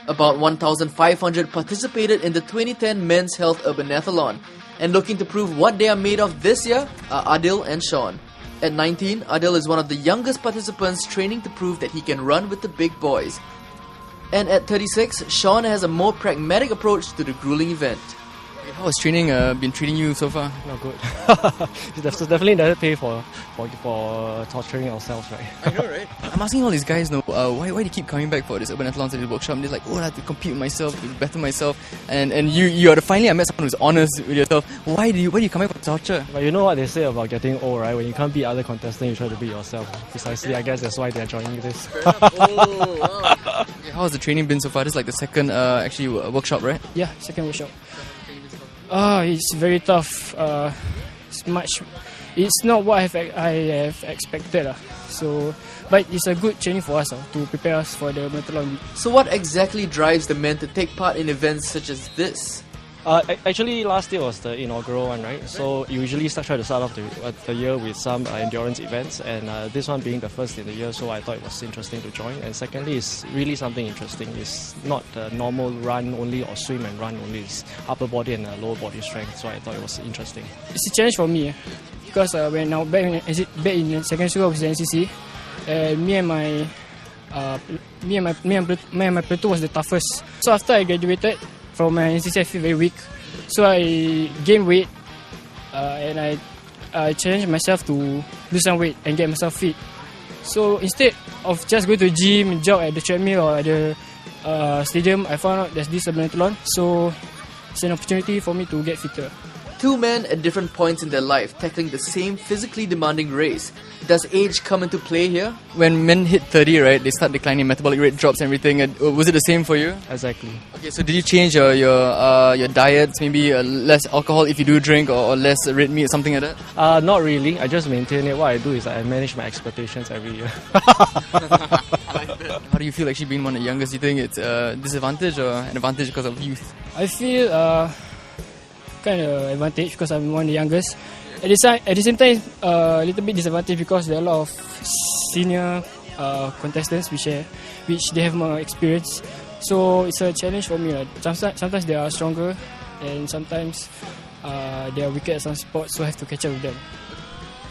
About 1,500 participated in the 2010 Men's Health Urbanathlon, and looking to prove what they are made of this year are Adil and Shawn. At 19, Adil is one of the youngest participants training to prove that he can run with the big boys. And at 36, Shawn has a more pragmatic approach to the grueling event. How has training been treating you so far? Not good. It definitely doesn't pay for torturing ourselves, right? I know, right? I'm asking all these guys, why do you keep coming back for this Urbanathlon to this workshop? And they're like, I have to compete with myself, to better myself. And you are finally I met someone who's honest with yourself. Why do you come back for torture? But you know what they say about getting old, right? When you can't beat other contestants, you try to beat yourself. Precisely, I guess that's why they're joining this. Oh, wow. Okay, how has the training been so far? This is like the second workshop, right? Yeah, second workshop. It's very tough. It's not what I have expected. But it's a good training for us to prepare us for the marathon. So what exactly drives the men to take part in events such as this? Actually, last year was the inaugural one, right? So you usually try to start off the year with some endurance events, and this one being the first in the year, so I thought it was interesting to join. And secondly, it's really something interesting. It's not the normal run only or swim and run only. It's upper body and lower body strength, so I thought it was interesting. It's a challenge for me because when I was back in secondary school, I was in NCC, and me and my platoon was the toughest. So after I graduated from my NCC, I feel very weak. So I gained weight and I challenged myself to lose some weight and get myself fit. So instead of just going to the gym, jog at the treadmill or at the stadium, I found out there's this Urbanathlon. So it's an opportunity for me to get fitter. Two men at different points in their life tackling the same physically demanding race. Does age come into play here? When men hit 30, right, they start declining, metabolic rate drops and everything. Was it the same for you? Exactly. Okay, so did you change your diets, maybe less alcohol if you do drink, or less red meat, something like that? Not really. I just maintain it. What I do is I manage my expectations every year. How do you feel actually being one of the youngest? Do you think it's a disadvantage or an advantage because of youth? I feel kind of advantage because I'm one of the youngest. At the same time, a little bit disadvantage because there are a lot of senior contestants which they have more experience. So it's a challenge for me. Sometimes they are stronger, and sometimes they are weaker at some sports, so I have to catch up with them.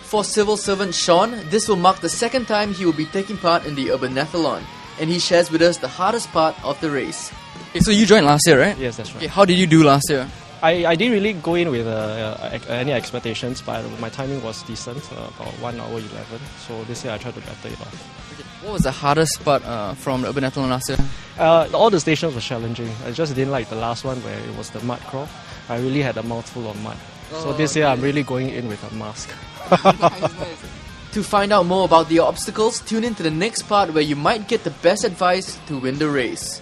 For civil servant Shawn, this will mark the second time he will be taking part in the Urbanathlon, and he shares with us the hardest part of the race. Okay, so you joined last year, right? Yes, that's right. Okay, how did you do last year? I didn't really go in with any expectations, but my timing was decent, about 1 hour 11. So this year I tried to better it off. Okay. What was the hardest part from the Urbanathlon last year? All the stations were challenging. I just didn't like the last one where it was the mud crawl. I really had a mouthful of mud. So this year I'm really going in with a mask. To find out more about the obstacles, tune in to the next part where you might get the best advice to win the race.